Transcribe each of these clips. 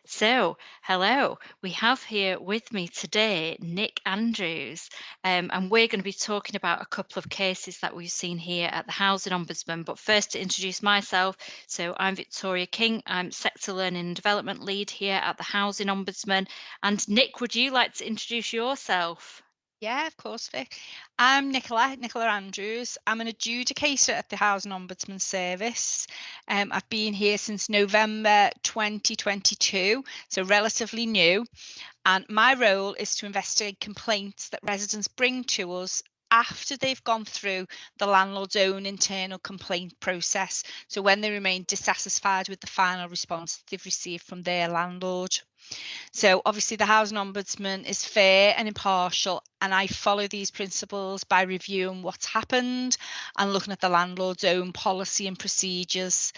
So, hello. We have here with me today Nick Andrews, and we're going to be talking about a couple of cases that we've seen here at the Housing Ombudsman. But first, to introduce myself, so I'm Victoria King. I'm Sector Learning and Development Lead here at the Housing Ombudsman. And Nick, would you like to introduce yourself? Yeah, of course, Vic. I'm Nicola Andrews. I'm an adjudicator at the Housing Ombudsman Service. I've been here since November 2022, so relatively new. And my role is to investigate complaints that residents bring to us after they've gone through the landlord's own internal complaint process. So when they remain dissatisfied with the final response they've received from their landlord. So obviously the Housing Ombudsman is fair and impartial, and I follow these principles by reviewing what's happened and looking at the landlord's own policy and procedures,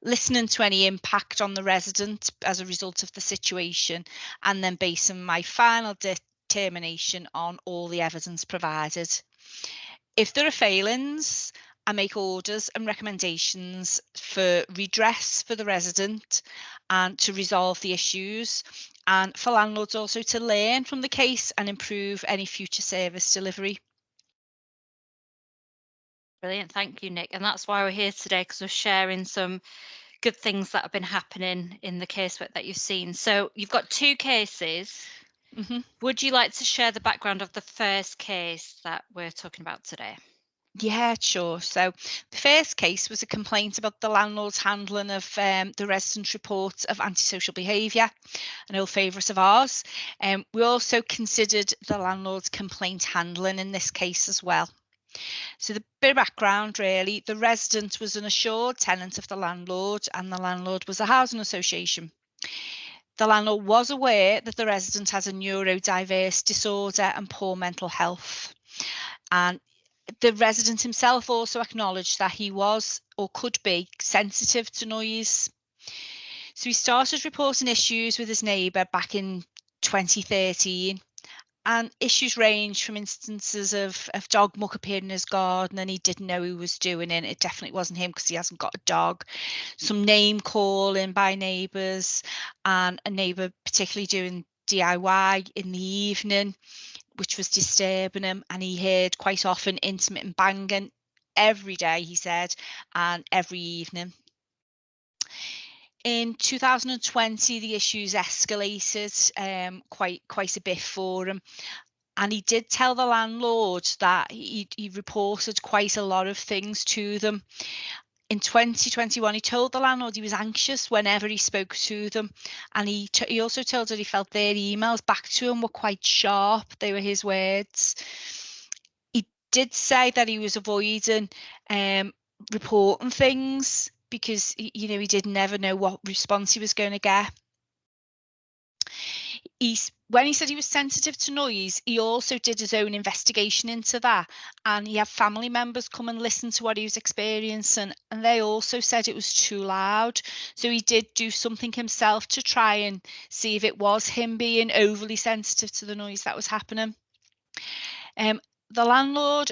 listening to any impact on the resident as a result of the situation, and then basing my final determination on all the evidence provided. If there are failings, I make orders and recommendations for redress for the resident and to resolve the issues, and for landlords also to learn from the case and improve any future service delivery. Brilliant. Thank you, Nick. And that's why we're here today, because we're sharing some good things that have been happening in the casework that you've seen. So you've got two cases. Mhm. Would you like to share the background of the first case that we're talking about today? Yeah, sure. So the first case was a complaint about the landlord's handling of the resident reports of antisocial behaviour, an old favourite of ours. We also considered the landlord's complaint handling in this case as well. So the bit of background really, the resident was an assured tenant of the landlord and the landlord was a housing association. The landlord was aware that the resident has a neurodiverse disorder and poor mental health. And the resident himself also acknowledged that he was or could be sensitive to noise. So he started reporting issues with his neighbour back in 2013. And issues range from instances of dog muck appearing in his garden and he didn't know who was doing it. It definitely wasn't him because he hasn't got a dog. Some name calling by neighbours and a neighbour particularly doing DIY in the evening, which was disturbing him. And he heard quite often intermittent banging every day, he said, and every evening. In 2020, the issues escalated quite a bit for him. And he did tell the landlord that he reported quite a lot of things to them. In 2021, he told the landlord he was anxious whenever he spoke to them. And he also told her he felt their emails back to him were quite sharp. They were his words. He did say that he was avoiding reporting things because, he did never know what response he was going to get. When he said he was sensitive to noise, he also did his own investigation into that, and he had family members come and listen to what he was experiencing, and they also said it was too loud. So he did do something himself to try and see if it was him being overly sensitive to the noise that was happening. The landlord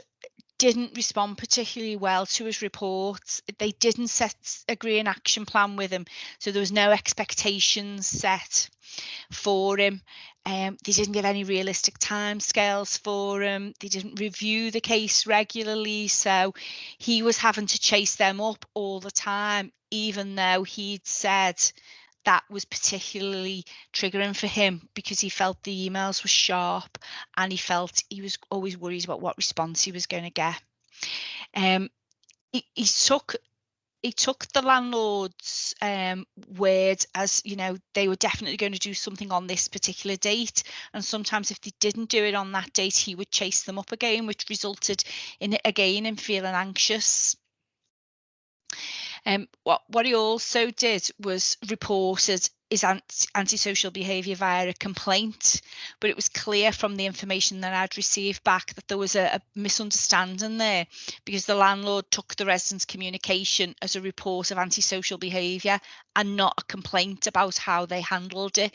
didn't respond particularly well to his reports. They didn't agree an action plan with him, so there was no expectations set for him. They didn't give any realistic timescales for him. They didn't review the case regularly, so he was having to chase them up all the time, even though he'd said that was particularly triggering for him because he felt the emails were sharp and he felt he was always worried about what response he was going to get. Um, he took the landlord's word as, they were definitely going to do something on this particular date. And sometimes if they didn't do it on that date, he would chase them up again, which resulted in feeling anxious. What he also did was reported his antisocial behaviour via a complaint, but it was clear from the information that I'd received back that there was a misunderstanding there because the landlord took the residents' communication as a report of antisocial behaviour and not a complaint about how they handled it.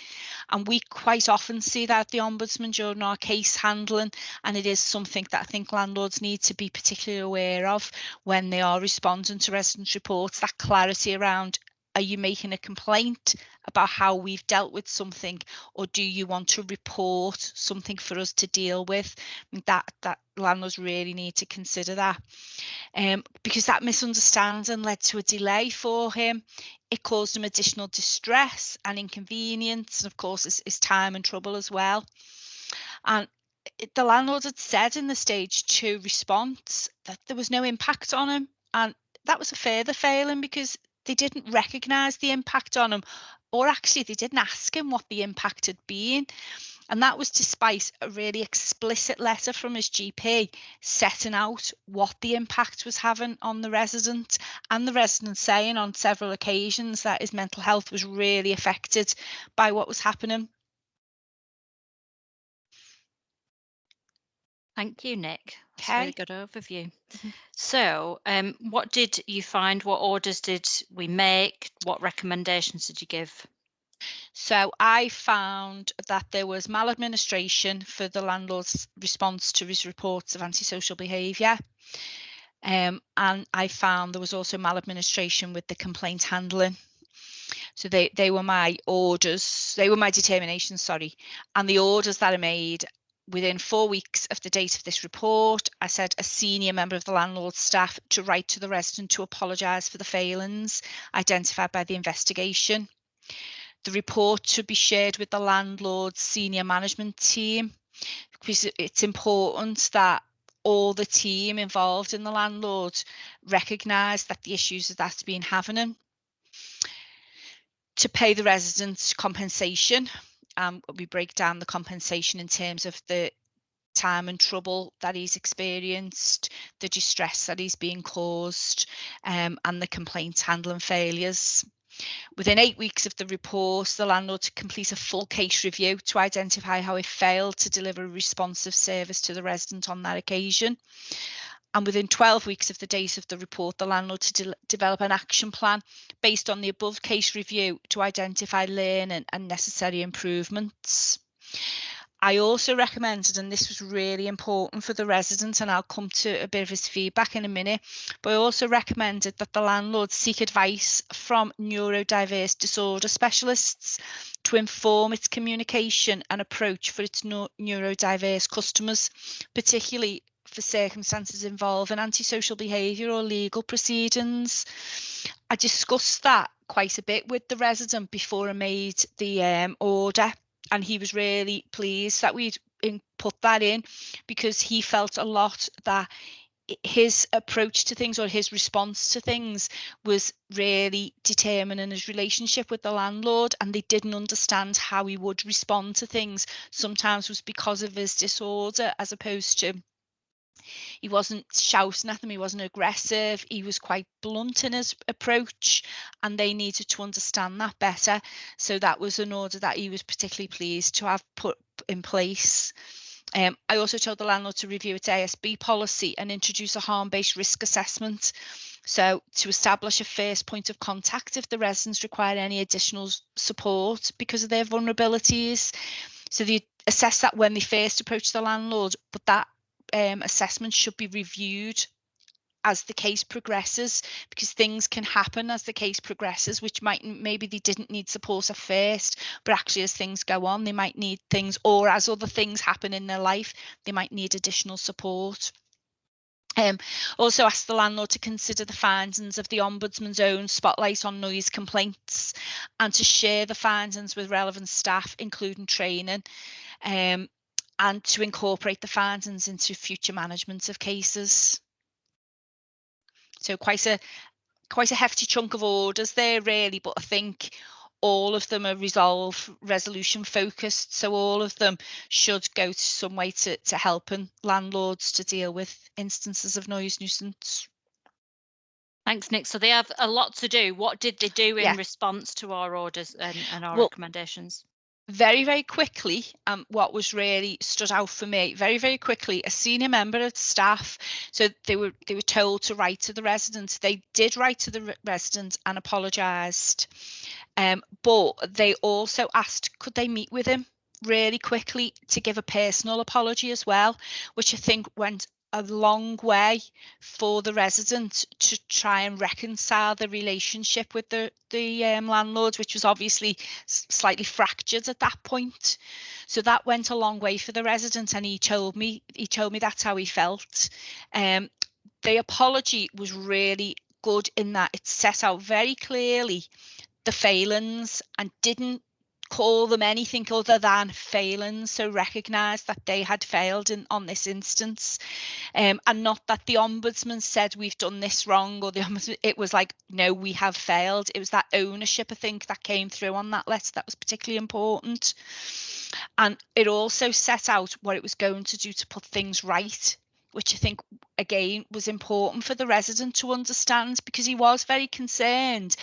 And we quite often see that at the Ombudsman during our case handling, and it is something that I think landlords need to be particularly aware of when they are responding to residents' reports, that clarity around Are you making a complaint about how we've dealt with something, or do you want to report something for us to deal with? That landlords really need to consider that, because that misunderstanding led to a delay for him. It caused him additional distress and inconvenience, and of course, his time and trouble as well. And the landlord had said in the stage 2 response that there was no impact on him, and that was a further failing because they didn't recognise the impact on him, or actually they didn't ask him what the impact had been. And that was despite a really explicit letter from his GP setting out what the impact was having on the resident, and the resident saying on several occasions that his mental health was really affected by what was happening. Thank you, Nick. That's a really Okay. good overview. Mhm. So, what did you find? What orders did we make? What recommendations did you give? So I found that there was maladministration for the response to his reports of antisocial behaviour. And I found there was also maladministration with the complaint handling. So they were my orders, they were my determinations, sorry. And the orders that I made within 4 weeks of the date of this report, I said a senior member of the landlord staff to write to the resident to apologise for the failings identified by the investigation. The report should be shared with the landlord's senior management team, because it's important that all the team involved in the landlord recognise that the issues that's been happening. To pay the residents compensation, we break down the compensation in terms of the time and trouble that he's experienced, the distress that he's being caused, and the complaint handling failures. Within 8 weeks of the report, the landlord to complete a full case review to identify how he failed to deliver a responsive service to the resident on that occasion. And within 12 weeks of the date of the report, the landlord to develop an action plan based on the above case review to identify learning and necessary improvements. I also recommended, and this was really important for the resident, and I'll come to a bit of his feedback in a minute, but I also recommended that the landlord seek advice from neurodiverse disorder specialists to inform its communication and approach for its neurodiverse customers, particularly for circumstances involving antisocial behaviour or legal proceedings. I discussed that quite a bit with the resident before I made the order, and he was really pleased that we'd put that in, because he felt a lot that his approach to things, or his response to things, was really determining his relationship with the landlord, and they didn't understand how he would respond to things. Sometimes was because of his disorder, as opposed to he wasn't shouting at them, he wasn't aggressive, he was quite blunt in his approach, and they needed to understand that better. So that was an order that he was particularly pleased to have put in place. I also told the landlord to review its ASB policy and introduce a harm-based risk assessment. So to establish a first point of contact if the residents require any additional support because of their vulnerabilities. So they assess that when they first approach the landlord, but that assessment should be reviewed as the case progresses, because things can happen as the case progresses, which maybe they didn't need support at first, but actually as things go on, they might need things, or as other things happen in their life, they might need additional support. Also ask the landlord to consider the findings of the Ombudsman's own spotlight on noise complaints, and to share the findings with relevant staff, including training, and to incorporate the findings into future management of cases. So quite a hefty chunk of orders there, really, but I think all of them are resolution focused, so all of them should go to some way to helping landlords to deal with instances of noise nuisance. Thanks, Nick. So they have a lot to do. What did they do in Yeah, response to our orders and our well, recommendations? very, very quickly, what was really stood out for me, very, very quickly, a senior member of staff, so they were told to write to the residents. They did write to the residents and apologised, but they also asked, could they meet with him really quickly to give a personal apology as well, which I think went a long way for the resident to try and reconcile the relationship with the landlord, which was obviously slightly fractured at that point. So that went a long way for the resident, and he told me that's how he felt. Um, the apology was really good in that it set out very clearly the failings and didn't call them anything other than failings, so recognised that they had failed on this instance, and not that the ombudsman said we've done this wrong, or the ombudsman. It was like, no, we have failed. It was that ownership, I think, that came through on that letter that was particularly important, and it also set out what it was going to do to put things right, which I think again was important for the resident to understand, because he was very concerned,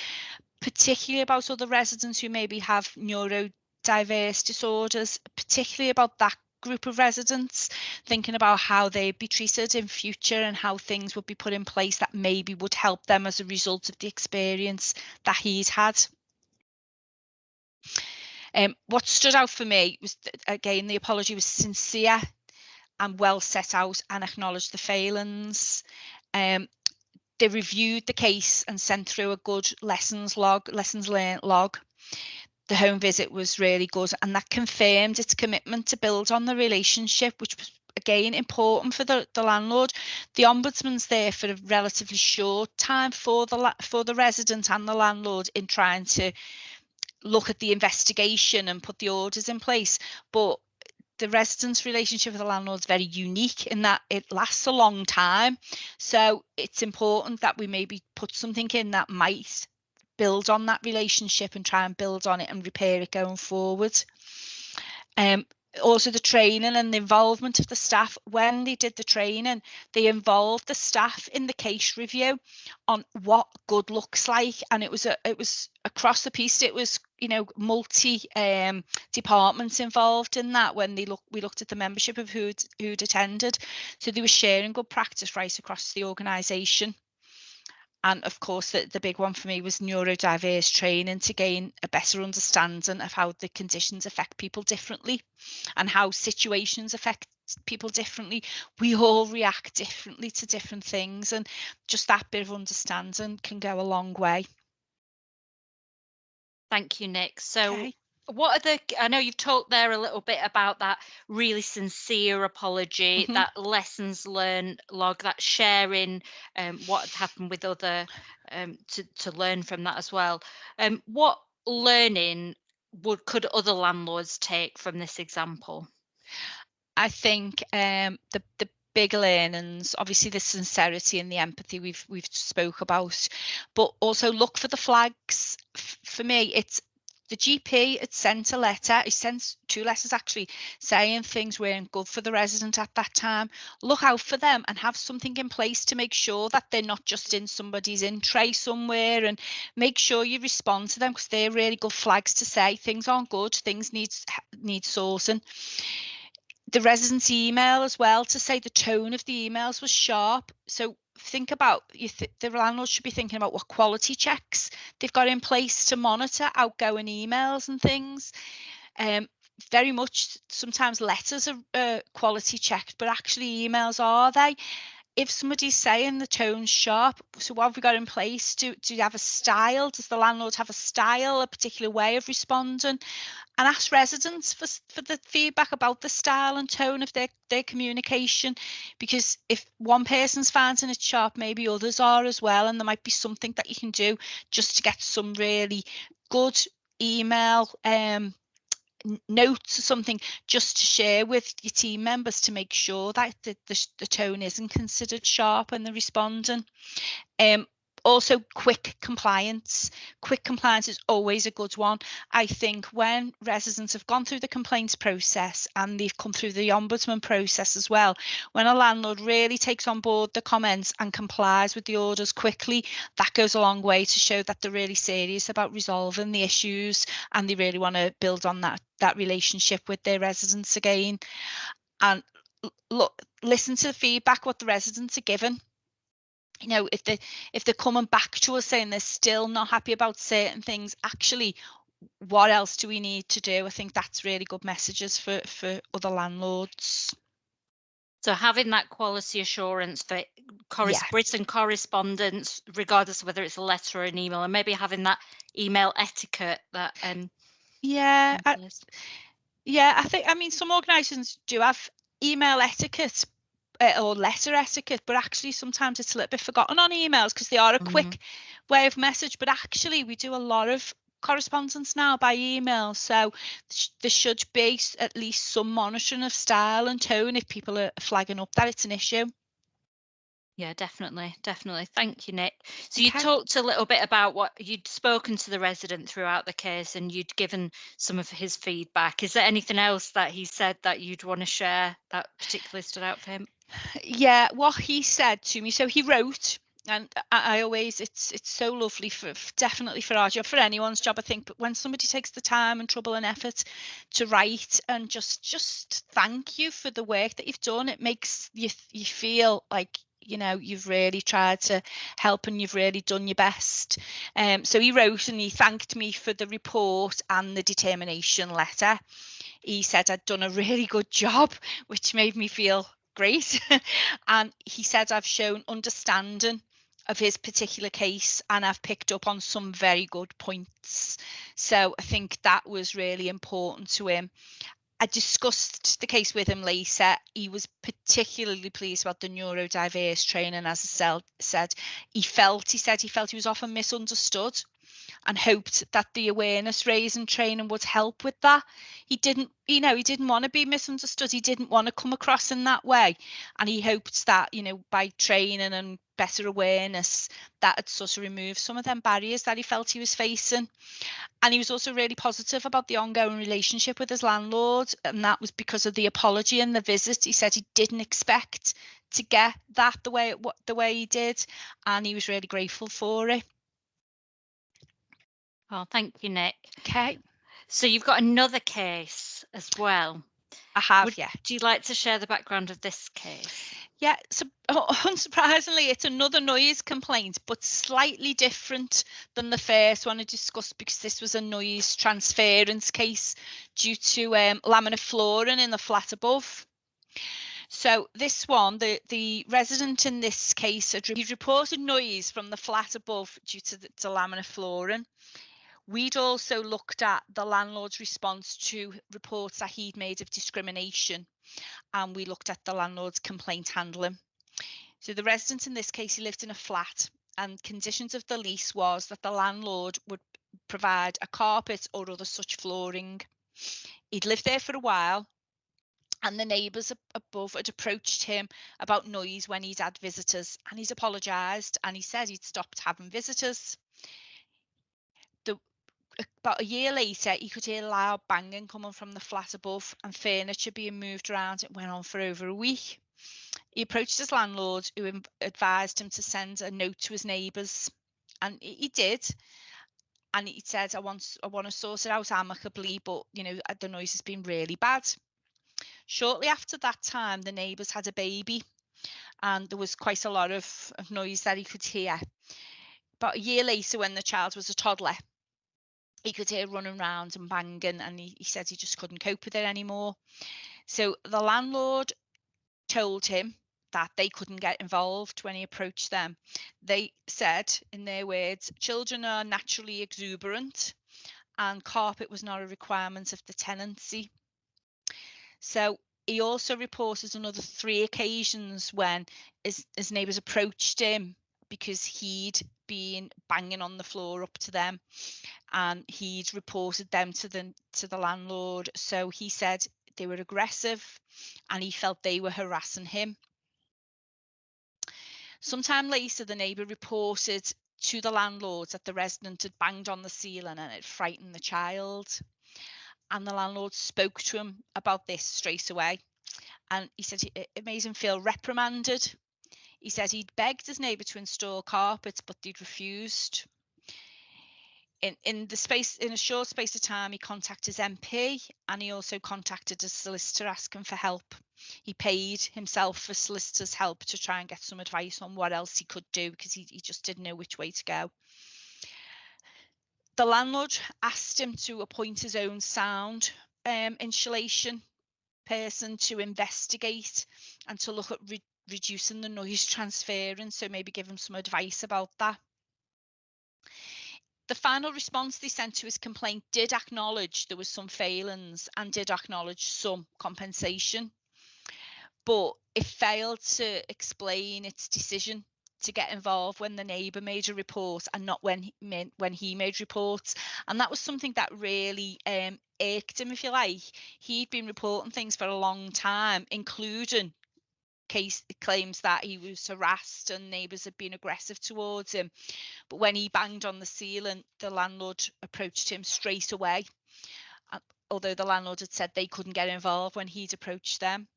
particularly about other residents who maybe have neurodiverse disorders, particularly about that group of residents, thinking about how they'd be treated in future and how things would be put in place that maybe would help them as a result of the experience that he's had. What stood out for me was that, again, the apology was sincere and well set out and acknowledged the failings. They reviewed the case and sent through a good lessons learned log. The home visit was really good, and that confirmed its commitment to build on the relationship, which was again important for the landlord. The ombudsman's there for a relatively short time for the resident and the landlord in trying to look at the investigation and put the orders in place, but the resident's relationship with the landlord is very unique in that it lasts a long time. So it's important that we maybe put something in that might build on that relationship and try and build on it and repair it going forward. Also the training and the involvement of the staff. When they did the training, they involved the staff in the case review on what good looks like, and it was across the piece. It was, multi departments involved in that. When we looked at the membership of who'd attended, so they were sharing good practice right across the organisation. And of course, the big one for me was neurodiverse training to gain a better understanding of how the conditions affect people differently and how situations affect people differently. We all react differently to different things, and just that bit of understanding can go a long way. Thank you, Nick. So, Okay. what are I know you've talked there a little bit about that really sincere apology, Mhm. that lessons learned log, that sharing what had happened with other, to learn from that as well. What learning could other landlords take from this example? I think the big learnings, obviously the sincerity and the empathy we've spoke about, but also look for the flags. For me, it's the GP had sent a letter. He sent two letters actually, saying things weren't good for the resident at that time. Look out for them and have something in place to make sure that they're not just in somebody's in tray somewhere, and make sure you respond to them, because they're really good flags to say things aren't good, things need sorting. The resident's email as well, to say the tone of the emails was sharp. So think about, the landlord should be thinking about what quality checks they've got in place to monitor outgoing emails and things. Very much sometimes letters are quality checked, but actually emails, are they? If somebody's saying the tone's sharp, so what have we got in place? Do you have a style? Does the landlord have a style, a particular way of responding? And ask residents for the feedback about the style and tone of their communication, because if one person's finding it sharp, maybe others are as well, and there might be something that you can do just to get some really good email notes or something, just to share with your team members to make sure that the tone isn't considered sharp and they're responding. Um, Also, quick compliance. Quick compliance is always a good one. I think when residents have gone through the complaints process and they've come through the ombudsman process as well, when a landlord really takes on board the comments and complies with the orders quickly, that goes a long way to show that they're really serious about resolving the issues, and they really want to build on that relationship with their residents again. And look, listen to the feedback, what the residents are given. If they're coming back to us saying they're still not happy about certain things, actually, what else do we need to do? I think that's really good messages for other landlords. So having that quality assurance for Yeah. written correspondence, regardless of whether it's a letter or an email, and maybe having that email etiquette that Yeah, in place. yeah, I mean, some organisations do have email etiquette, or letter etiquette, but actually sometimes it's a little bit forgotten on emails because they are a Mhm. quick way of message. But actually, we do a lot of correspondence now by email, so there should be at least some monitoring of style and tone if people are flagging up that it's an issue. Yeah, definitely, definitely. Thank you, Nick. So you Okay. talked a little bit about what you'd spoken to the resident throughout the case and you'd given some of his feedback. Is there anything else that he said that you'd want to share that particularly stood out for him? Yeah, what he said to me. So he wrote, and I always, it's so lovely for definitely for our job, for anyone's job, I think. But when somebody takes the time and trouble and effort to write and just thank you for the work that you've done, it makes you feel like you've really tried to help and you've really done your best. So he wrote and he thanked me for the report and the determination letter. He said I'd done a really good job, which made me feel great. And he said I've shown understanding of his particular case and I've picked up on some very good points. So I think that was really important to him. I discussed the case with him later. He was particularly pleased about the neurodiverse training, as I said. He said he felt he was often misunderstood and hoped that the awareness raising training would help with that. He didn't want to be misunderstood. He didn't want to come across in that way. And he hoped that, by training and better awareness, that had sort of removed some of them barriers that he felt he was facing. And he was also really positive about the ongoing relationship with his landlord. And that was because of the apology and the visit. He said he didn't expect to get that the way he did. And he was really grateful for it. Oh, thank you, Nick. Okay. So you've got another case as well. I have, Would yeah. you like to share the background of this case? Yeah, so unsurprisingly, it's another noise complaint, but slightly different than the first one I discussed because this was a noise transference case due to laminate flooring in the flat above. So this one, the resident in this case, he reported noise from the flat above due to laminate flooring. We'd also looked at the landlord's response to reports that he'd made of discrimination, and we looked at the landlord's complaint handling. So the resident in this case, he lived in a flat, and conditions of the lease was that the landlord would provide a carpet or other such flooring. He'd lived there for a while, and the neighbours above had approached him about noise when he'd had visitors, and he's apologised and he said he'd stopped having visitors. The, about a year later, he could hear loud banging coming from the flat above and furniture being moved around. It went on for over a week. He approached his landlord, who advised him to send a note to his neighbours, and he did. And he said, "I want to sort it out amicably, but the noise has been really bad." Shortly after that time, the neighbours had a baby, and there was quite a lot of noise that he could hear. About a year later, when the child was a toddler, he could hear running around and banging, and he said he just couldn't cope with it anymore. So the landlord told him that they couldn't get involved when he approached them. They said, in their words, children are naturally exuberant and carpet was not a requirement of the tenancy. So he also reported another 3 occasions when his neighbours approached him because he'd been banging on the floor up to them, and he'd reported them to the landlord. So he said they were aggressive and he felt they were harassing him. Sometime later, the neighbour reported to the landlord that the resident had banged on the ceiling and it frightened the child. And the landlord spoke to him about this straight away. And he said it made him feel reprimanded. He said he'd begged his neighbour to install carpets, but they'd refused. In a short space of time, he contacted his MP and he also contacted a solicitor asking for help. He paid himself for solicitor's help to try and get some advice on what else he could do because he just didn't know which way to go. The landlord asked him to appoint his own sound insulation person to investigate and to look at reducing the noise transference, so maybe give him some advice about that. The final response they sent to his complaint did acknowledge there was some failings and did acknowledge some compensation, but it failed to explain its decision to get involved when the neighbour made a report and not when he made reports. And that was something that really irked him, if you like. He'd been reporting things for a long time, including claims that he was harassed and neighbours had been aggressive towards him. But when he banged on the ceiling, the landlord approached him straight away, although the landlord had said they couldn't get involved when he'd approached them.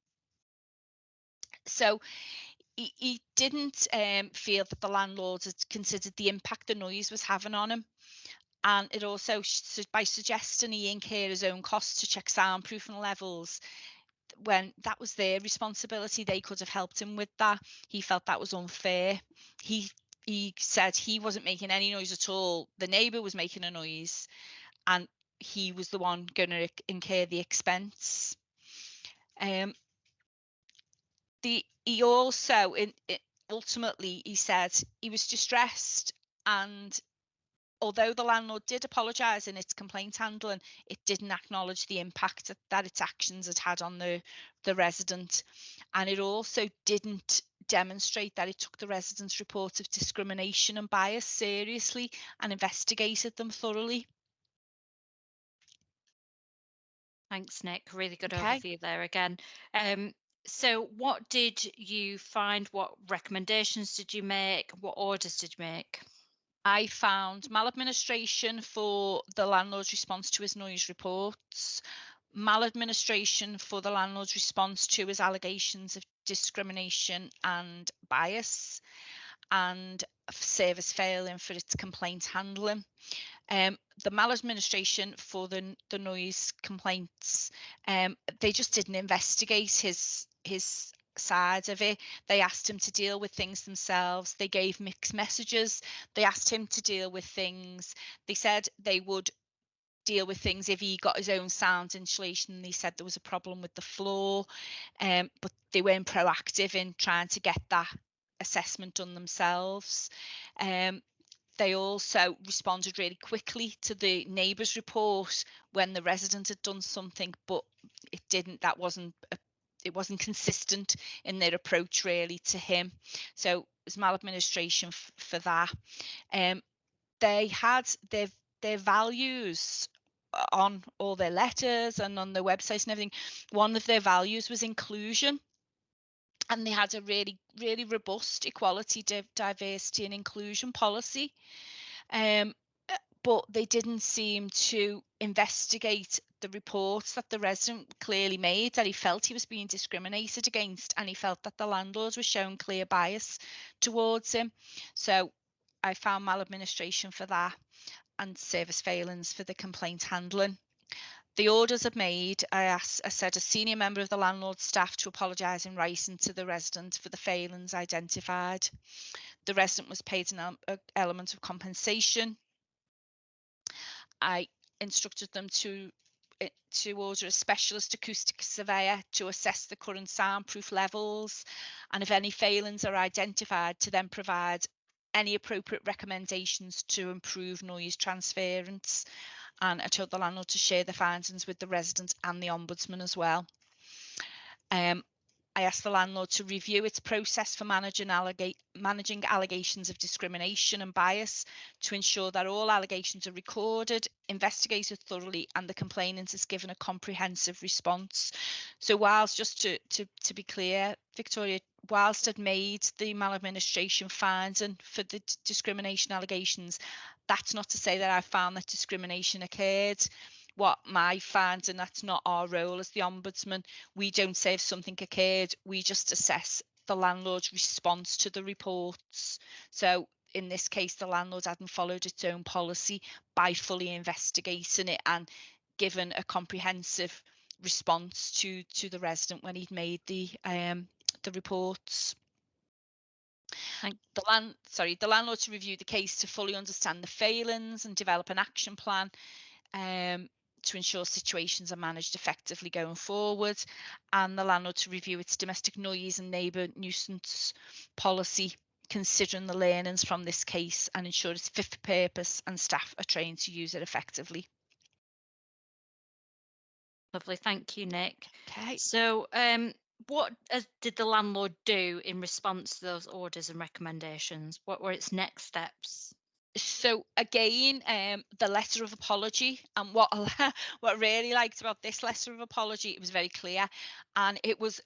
So he didn't feel that the landlord had considered the impact the noise was having on him. And it also, by suggesting he incur his own costs to check soundproofing levels, when that was their responsibility, they could have helped him with that. He felt that was unfair. He said he wasn't making any noise at all. The neighbour was making a noise, and he was the one going to incur the expense. He also, ultimately, he said he was distressed, and although the landlord did apologise in its complaint handling, it didn't acknowledge the impact that its actions had had on the resident, and it also didn't demonstrate that it took the resident's reports of discrimination and bias seriously and investigated them thoroughly. Thanks, Nick. Really good Okay. overview there again. So what did you find? What recommendations did you make? What orders did you make? I found maladministration for the landlord's response to his noise reports, maladministration for the landlord's response to his allegations of discrimination and bias, and service failing for its complaint handling. The maladministration for the noise complaints, they just didn't investigate his side of it. They asked him to deal with things themselves. They gave mixed messages. They asked him to deal with things. They said they would deal with things if he got his own sound insulation. They said there was a problem with the floor, but they weren't proactive in trying to get that assessment done themselves. They also responded really quickly to the neighbour's report when the resident had done something, but it wasn't consistent in their approach really to him. So there's maladministration for that. They had their values on all their letters and on their websites and everything. One of their values was inclusion, and they had a really, really robust equality, diversity and inclusion policy. But they didn't seem to investigate the reports that the resident clearly made, that he felt he was being discriminated against, and he felt that the landlord was showing clear bias towards him. So I found maladministration for that and service failings for the complaint handling. The orders are made. I said a senior member of the landlord staff to apologise in writing to the resident for the failings identified. The resident was paid an element of compensation. I instructed them to order a specialist acoustic surveyor to assess the current soundproof levels, and if any failings are identified, to then provide any appropriate recommendations to improve noise transference. And I told the landlord to share the findings with the residents and the ombudsman as well. I asked the landlord to review its process for managing allegations of discrimination and bias to ensure that all allegations are recorded, investigated thoroughly, and the complainant is given a comprehensive response. So whilst, just to be clear, Victoria, whilst I'd made the maladministration finding for the discrimination allegations, that's not to say that I found that discrimination occurred. What my finding, that's not our role as the ombudsman. We don't say if something occurred, we just assess the landlord's response to the reports. So in this case, the landlord hadn't followed its own policy by fully investigating it and given a comprehensive response to the resident when he'd made the reports. The landlord to review the case to fully understand the failings and develop an action plan. to ensure situations are managed effectively going forward, and the landlord to review its domestic noise and neighbour nuisance policy, considering the learnings from this case and ensure it's fit for purpose and staff are trained to use it effectively. Lovely. Thank you, Nick. Okay. So, what did the landlord do in response to those orders and recommendations? What were its next steps? So again, the letter of apology, and what what I really liked about this letter of apology, it was very clear, and it was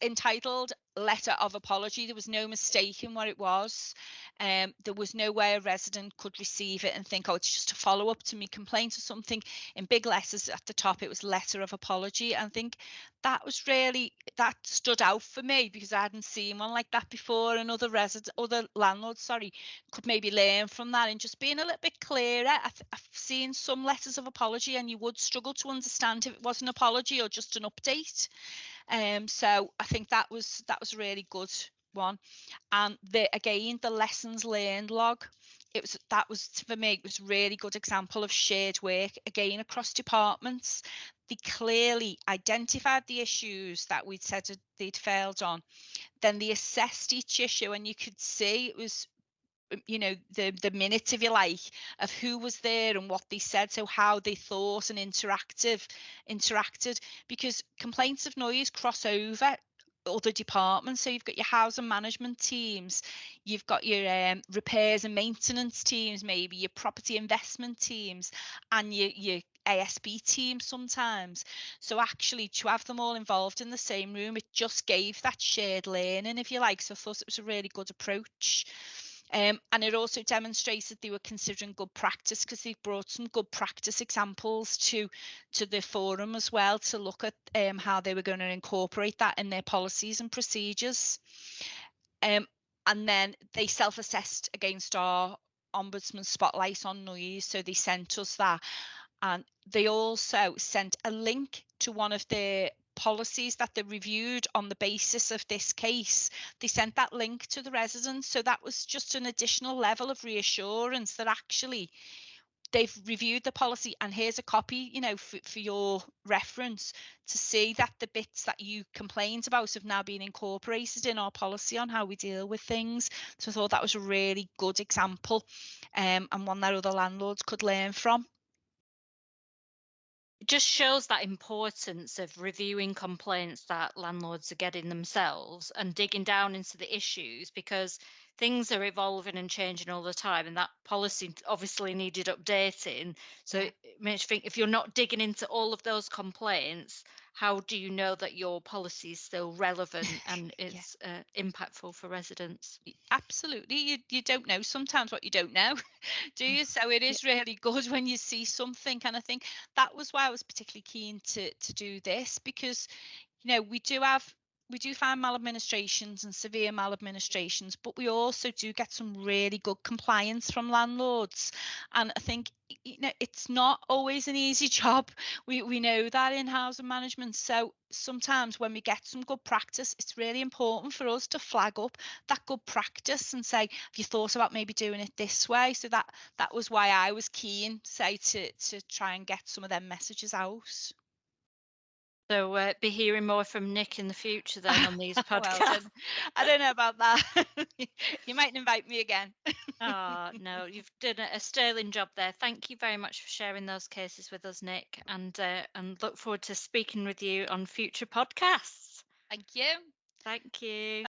entitled letter of apology. There was no mistaking what it was. There was no way a resident could receive it and think, oh, it's just a follow up to me complaint or something. In big letters at the top, it was letter of apology. And I think that stood out for me because I hadn't seen one like that before, and other landlords, sorry, could maybe learn from that and just being a little bit clearer. I've seen some letters of apology and you would struggle to understand if it was an apology or just an update. So I think that was a really good one. And the lessons learned log, that was for me, it was a really good example of shared work again across departments. They clearly identified the issues that we'd said they'd failed on. Then they assessed each issue, and you could see it was, the minutes, if you like, of who was there and what they said, so how they thought and interacted, because complaints of noise cross over other departments. So you've got your housing management teams, you've got your repairs and maintenance teams, maybe your property investment teams, and your ASB team sometimes. So actually, to have them all involved in the same room, it just gave that shared learning, if you like. So I thought it was a really good approach. And it also demonstrated they were considering good practice, because they brought some good practice examples to the forum as well, to look at how they were going to incorporate that in their policies and procedures. Um, and then they self-assessed against our ombudsman spotlight on noise, so they sent us that, and they also sent a link to one of their policies that they reviewed on the basis of this case. They sent that link to the residents, so that was just an additional level of reassurance that actually they've reviewed the policy, and here's a copy, for your reference, to see that the bits that you complained about have now been incorporated in our policy on how we deal with things. So I thought that was a really good example, and one that other landlords could learn from. It just shows that importance of reviewing complaints that landlords are getting themselves and digging down into the issues, because things are evolving and changing all the time, and that policy obviously needed updating. So Yeah. it makes you think, if you're not digging into all of those complaints, how do you know that your policy is still relevant and Yeah. it's impactful for residents? Absolutely. You don't know sometimes what you don't know, do Mm. you? So it Yeah. is really good when you see something. And I think that was why I was particularly keen to do this, because we do find maladministrations and severe maladministrations, but we also do get some really good compliance from landlords. And I think, it's not always an easy job. We know that in housing management. So sometimes when we get some good practice, it's really important for us to flag up that good practice and say, have you thought about maybe doing it this way? So that was why I was keen, say, to try and get some of them messages out. So be hearing more from Nick in the future then on these Well, podcasts. I don't know about that. You might invite me again. Oh, no, you've done a sterling job there. Thank you very much for sharing those cases with us, Nick, and look forward to speaking with you on future podcasts. Thank you. Thank you.